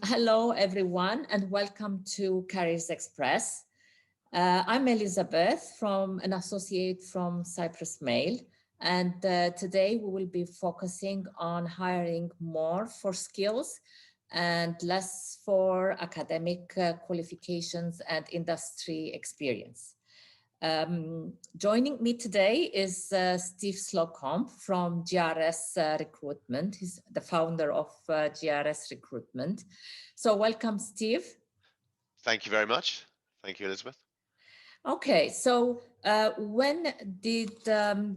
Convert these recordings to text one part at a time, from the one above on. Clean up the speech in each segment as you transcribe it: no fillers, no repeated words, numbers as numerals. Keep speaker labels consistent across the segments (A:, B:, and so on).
A: Hello, everyone, and welcome to Careers Express. I'm Elisabeth, from an associate from Cyprus Mail, and today we will be focusing on hiring more for skills and less for academic qualifications and industry experience. Joining me today is Steve Slocombe from GRS Recruitment. He's the founder of GRS Recruitment. So welcome, Steve.
B: Thank you very much. Thank you, Elisabeth.
A: Okay, so when did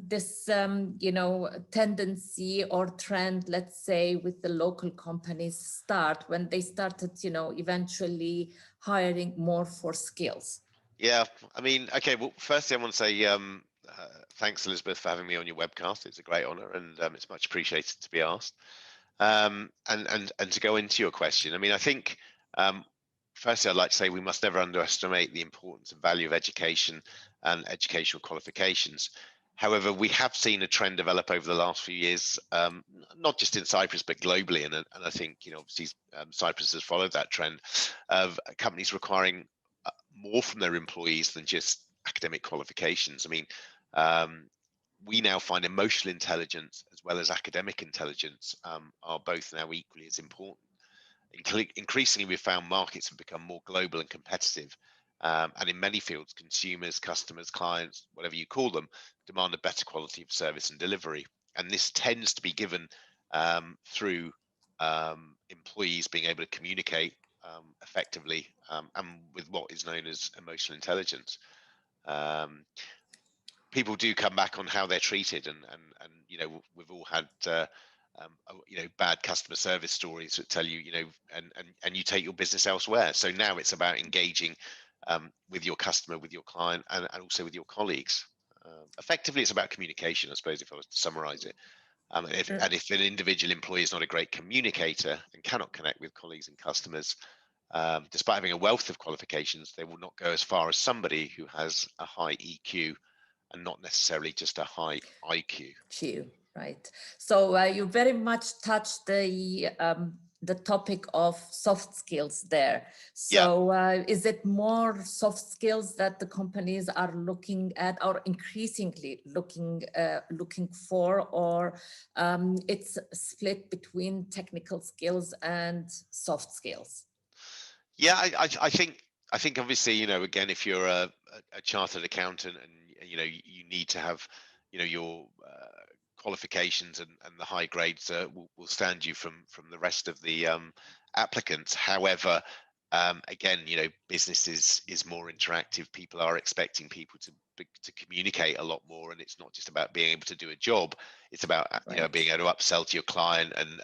A: this, tendency or trend, let's say, with the local companies start, when they started, eventually hiring more for skills?
B: Yeah, I mean, okay. Well, firstly, I want to say thanks, Elisabeth, for having me on your webcast. It's a great honour, and it's much appreciated to be asked. And to go into your question, I mean, I think firstly, I'd like to say we must never underestimate the importance and value of education and educational qualifications. However, we have seen a trend develop over the last few years, not just in Cyprus but globally, and I think obviously Cyprus has followed that trend of companies requiring more from their employees than just academic qualifications. I mean, we now find emotional intelligence as well as academic intelligence are both now equally as important. Increasingly, we've found markets have become more global and competitive. And in many fields, consumers, customers, clients, whatever you call them, demand a better quality of service and delivery. And this tends to be given through employees being able to communicate effectively and with what is known as emotional intelligence. People do come back on how they're treated, and we've all had bad customer service stories that tell you and you take your business elsewhere. So now it's about engaging with your customer, with your client, and also with your colleagues. Effectively, it's about communication, I suppose, if I was to summarize it. And if an individual employee is not a great communicator and cannot connect with colleagues and customers, despite having a wealth of qualifications, they will not go as far as somebody who has a high EQ and not necessarily just a high IQ.
A: Right. So you very much touched the topic of soft skills there. So is it more soft skills that the companies are looking at, or increasingly looking for, or it's split between technical skills and soft skills?
B: Yeah, I think obviously, again, if you're a chartered accountant and you need to have your qualifications and the high grades will stand you from the rest of the applicants. However, again, business is more interactive. People are expecting people to communicate a lot more, and it's not just about being able to do a job. It's about being able to upsell to your client and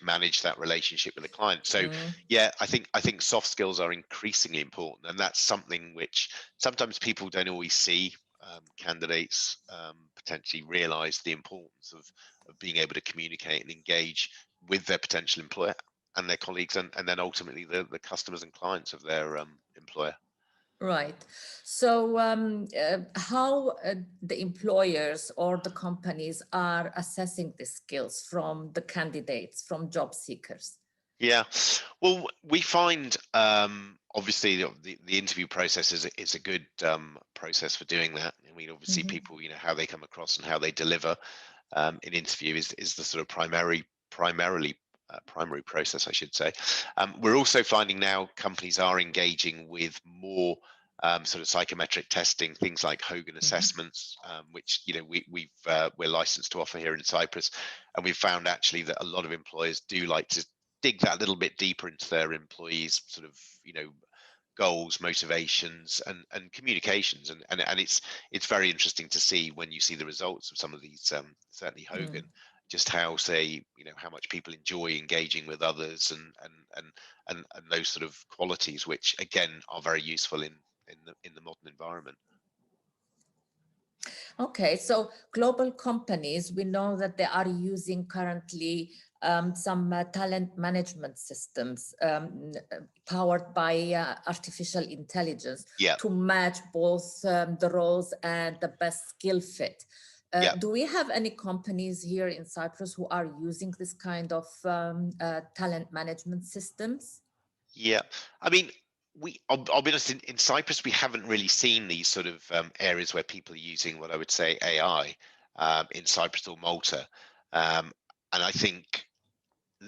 B: manage that relationship with the client. So yeah, I think soft skills are increasingly important, and that's something which sometimes people don't always see. Candidates potentially realize the importance of being able to communicate and engage with their potential employer and their colleagues, and then ultimately the customers and clients of their employer.
A: Right. So how the employers or the companies are assessing the skills from the candidates, from job seekers?
B: Yeah, well, we find obviously the interview process is a good process for doing that. I mean, obviously people, how they come across and how they deliver in interview is the sort of primary process, I should say. We're also finding now companies are engaging with more sort of psychometric testing, things like Hogan assessments, which we're licensed to offer here in Cyprus, and we've found actually that a lot of employers do like to dig that a little bit deeper into their employees' sort of goals, motivations, and communications, and it's very interesting to see when you see the results of some of these, certainly Hogan, just how how much people enjoy engaging with others and those sort of qualities, which again are very useful in the modern environment.
A: Okay, so global companies, we know that they are using currently some talent management systems powered by artificial intelligence to match both the roles and the best skill fit.
B: Yeah.
A: Do we have any companies here in Cyprus who are using this kind of talent management systems?
B: Yeah, I mean, I'll be honest, in Cyprus, we haven't really seen these sort of areas where people are using what I would say AI in Cyprus or Malta. And I think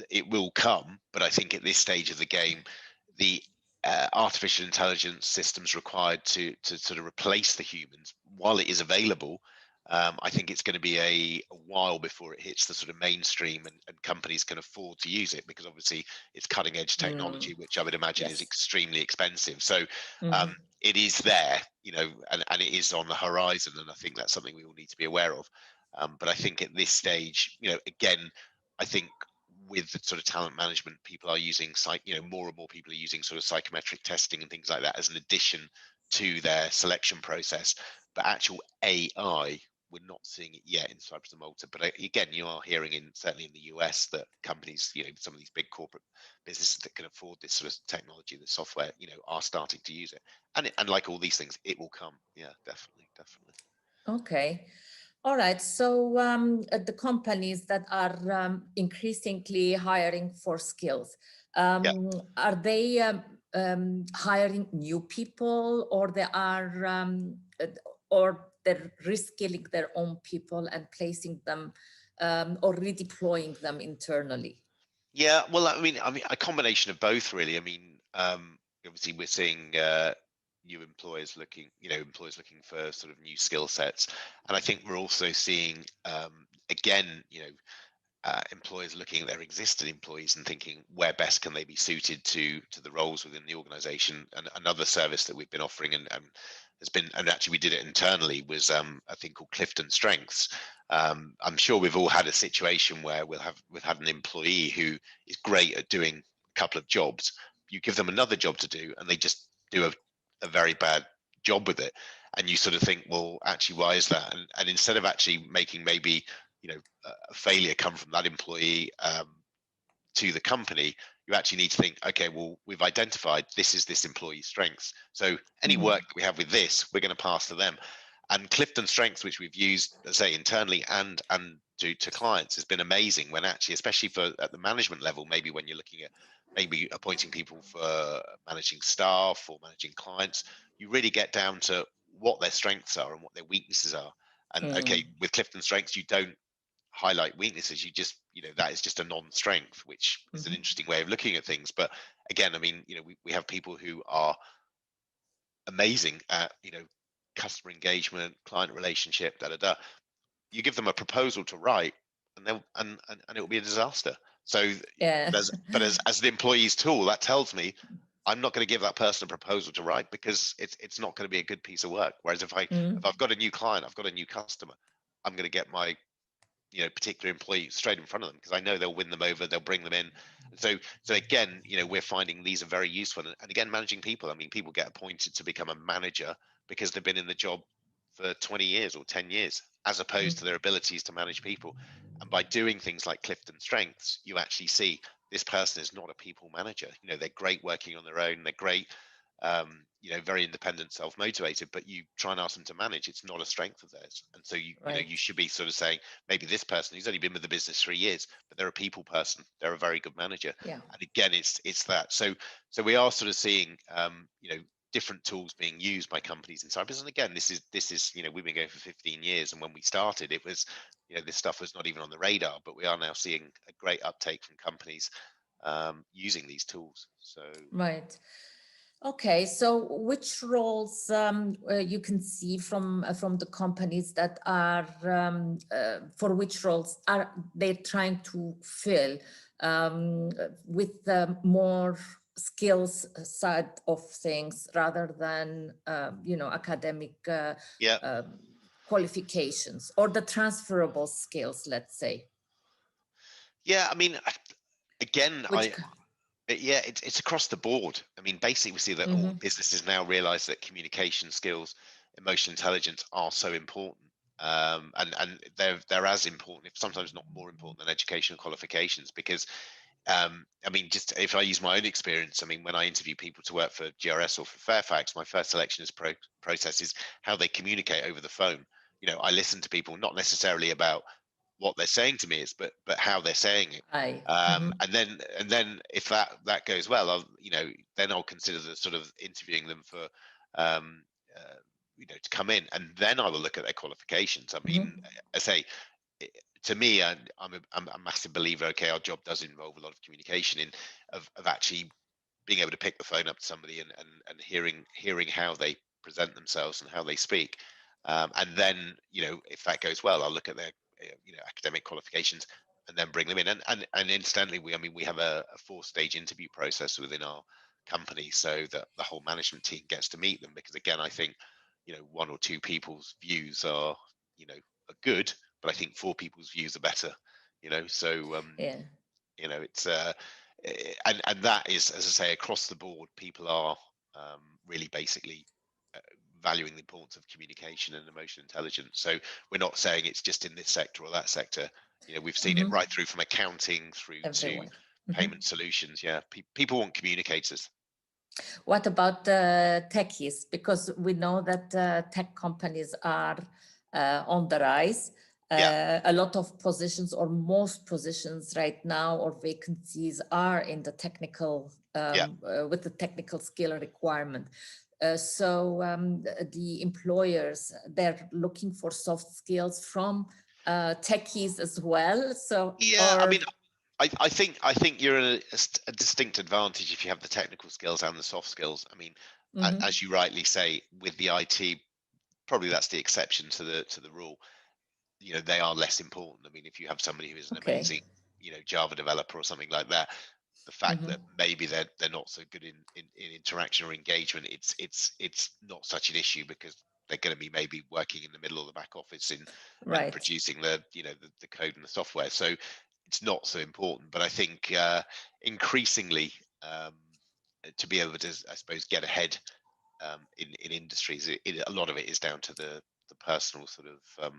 B: it will come, but I think at this stage of the game, the artificial intelligence systems required to sort of replace the humans, while it is available, I think it's going to be a while before it hits the sort of mainstream and companies can afford to use it, because obviously it's cutting edge technology, which I would imagine is
A: Yes.
B: extremely expensive. So
A: Mhm.
B: it is there, and it is on the horizon, and I think that's something we all need to be aware of. But I think at this stage, again, I think with the sort of talent management, people are using more and more people are using sort of psychometric testing and things like that as an addition to their selection process. But actual AI, we're not seeing it yet in Cyprus and Malta. But again, you are hearing certainly in the US that companies, some of these big corporate businesses that can afford this sort of technology, the software, are starting to use it. And like all these things, it will come. Yeah, definitely, definitely.
A: Okay. All right. So the companies that are increasingly hiring for skills,
B: Yeah.
A: are they hiring new people, or they are, or they're reskilling their own people and placing them, or redeploying them internally?
B: Yeah, well, I mean, a combination of both, really. I mean, obviously, we're seeing new employers looking for sort of new skill sets, and I think we're also seeing, again, employers looking at their existing employees and thinking where best can they be suited to the roles within the organization. And another service that we've been offering and has been, and actually we did it internally, was a thing called Clifton Strengths. I'm sure we've all had a situation where we've had an employee who is great at doing a couple of jobs. You give them another job to do and they just do a very bad job with it, and you sort of think, well, actually, why is that? And instead of actually making maybe a failure come from that employee to the company, you actually need to think, okay, well, we've identified this employee's strengths. So any
A: Mhm.
B: work that we have with this, we're going to pass to them. And Clifton Strengths, which we've used, say, internally and to clients, has been amazing. When actually, especially for at the management level, maybe when you're looking at maybe appointing people for managing staff or managing clients, you really get down to what their strengths are and what their weaknesses are. And okay, with Clifton Strengths, you don't highlight weaknesses. You just, that is just a non-strength, which is an
A: Mhm.
B: interesting way of looking at things. But again, I mean, we have people who are amazing at, customer engagement, client relationship, da da da. You give them a proposal to write, and then and it will be a disaster. So,
A: Yeah.
B: but as the employee's tool, that tells me I'm not going to give that person a proposal to write, because it's not going to be a good piece of work. Whereas if I've got a new client, I've got a new customer, I'm going to get my particular employee straight in front of them, because I know they'll win them over, they'll bring them in. And so again, we're finding these are very useful. And again, managing people, I mean, people get appointed to become a manager because they've been in the job for 20 years or 10 years, as opposed to their abilities to manage people. And by doing things like Clifton Strengths, you actually see this person is not a people manager. They're great working on their own, they're great, very independent, self-motivated, but you try and ask them to manage, it's not a strength of theirs. And so you
A: Right.
B: should be sort of saying, maybe this person who's only been with the business 3 years, but they're a people person, they're a very good manager.
A: Yeah.
B: And again, it's that. So we are sort of seeing, different tools being used by companies in Cyprus. And again, this is we've been going for 15 years, and when we started, it was this stuff was not even on the radar, but we are now seeing a great uptake from companies using these tools. So
A: Right. Okay, so which roles you can see from the companies that are for which roles are they trying to fill with the more skills side of things rather than academic
B: yeah.
A: qualifications or the transferable skills, let's say.
B: Yeah, I mean, again,
A: Which
B: yeah, it's across the board. I mean, basically, we see that all
A: Mhm.
B: businesses now realize that communication skills, emotional intelligence are so important, and they're as important, if sometimes not more important, than educational qualifications. Because, I mean, just if I use my own experience, I mean, when I interview people to work for GRS or for Fairfax, my first selection process is how they communicate over the phone. I listen to people, not necessarily about what they're saying to me, but how they're saying it. And then if that goes well, then I'll consider the sort of interviewing them for um, to come in, and then I will look at their qualifications. I mean, I say, to me, I'm a massive believer. Okay, our job does involve a lot of communication of actually being able to pick the phone up to somebody and hearing how they present themselves and how they speak. And then, if that goes well, I'll look at their academic qualifications and then bring them in. And incidentally, we have a 4-stage interview process within our company, so that the whole management team gets to meet them, because again, I think, one or two people's views are good, but I think 4 people's views are better. So
A: Yeah.
B: it's and that is, as I say, across the board, people are really basically valuing the importance of communication and emotional intelligence. So we're not saying it's just in this sector or that sector. We've seen it right through from accounting through to
A: Everyone.
B: payment solutions. Yeah, people want communicators.
A: What about the techies? Because we know that tech companies are on the rise.
B: Yeah.
A: A lot of positions, or most positions right now, or vacancies are in the technical,
B: Yeah.
A: with the technical skill requirement. So the employers, they're looking for soft skills from techies as well. So,
B: Yeah, I
A: or
B: mean, I think you're in a distinct advantage if you have the technical skills and the soft skills. I mean, as you rightly say, with the IT, probably that's the exception to the rule. They are less important. I mean, if you have somebody who is an
A: okay.
B: amazing, Java developer or something like that, the fact that maybe they're not so good in interaction or engagement, it's not such an issue, because they're going to be maybe working in the middle of the back office and
A: Right.
B: producing the code and the software. So it's not so important. But I think increasingly, to be able to, I suppose, get ahead in industries, a lot of it is down to the personal sort of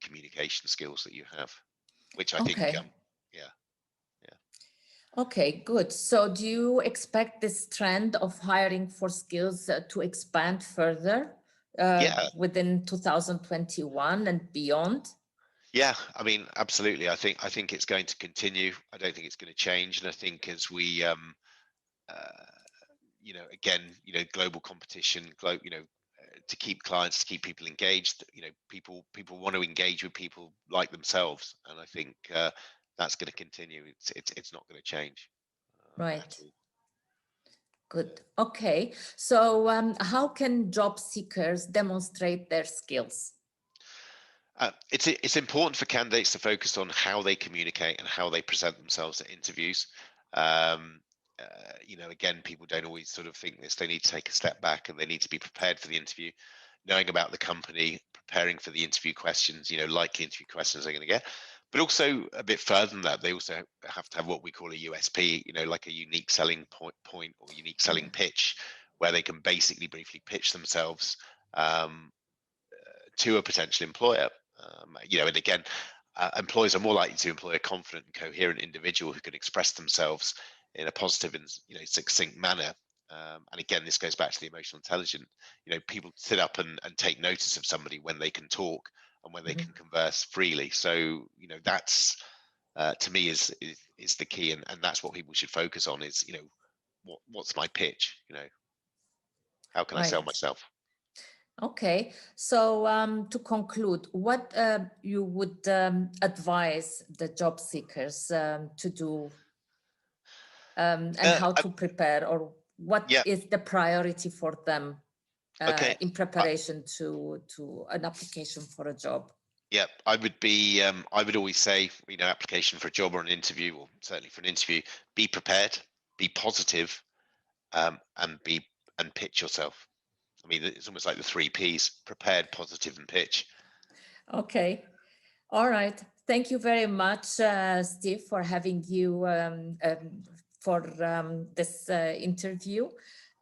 B: communication skills that you have, which I think,
A: Okay.
B: yeah, yeah,
A: Okay, good. So do you expect this trend of hiring for skills to expand further
B: yeah,
A: within 2021 and beyond?
B: yeah. I mean, absolutely. I think it's going to continue. I don't think it's going to change. And I think as we, uh, again, global competition, to keep clients, to keep people engaged, people want to engage with people like themselves, and I think that's going to continue. It's not going to change at
A: Right.
B: all.
A: Good. Okay. So how can job seekers demonstrate their skills?
B: It's important for candidates to focus on how they communicate and how they present themselves at interviews. Um, Again, people don't always sort of think this. They need to take a step back and they need to be prepared for the interview, knowing about the company, preparing for the interview questions. Likely interview questions they're going to get, but also a bit further than that, they also have to have what we call a USP. Like a unique selling point or unique selling
A: Yeah.
B: pitch, where they can basically briefly pitch themselves. Um, to a potential employer. And again, employers are more likely to employ a confident and coherent individual who can express themselves in a positive and succinct manner. And again, this goes back to the emotional intelligence. People sit up and take notice of somebody when they can talk and when they can converse freely. So that's to me is the key, and that's what people should focus on. Is what's my pitch? How can I sell
A: Right.
B: myself?
A: Okay. So to conclude, what you would advise the job seekers to do, and how
B: Uh,
A: to prepare, or what
B: yeah.
A: is the priority for them
B: Okay.
A: in preparation to an application for a job?
B: Yeah, I would always say, application for a job or an interview, or certainly for an interview, be prepared, be positive, and pitch yourself. I mean, it's almost like the 3 Ps: prepared, positive, and pitch.
A: Okay. All right. Thank you very much, Steve, for having you for this interview.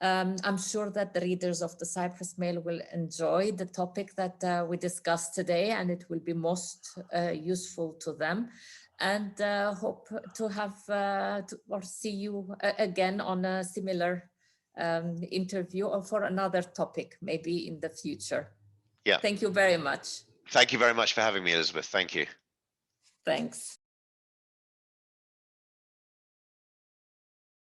A: I'm sure that the readers of the Cyprus Mail will enjoy the topic that we discussed today, and it will be most useful to them. And hope to have or see you again on a similar interview or for another topic, maybe in the future.
B: Yeah.
A: Thank you very much.
B: Thank you very much for having me, Elisabeth. Thank you.
A: Thanks.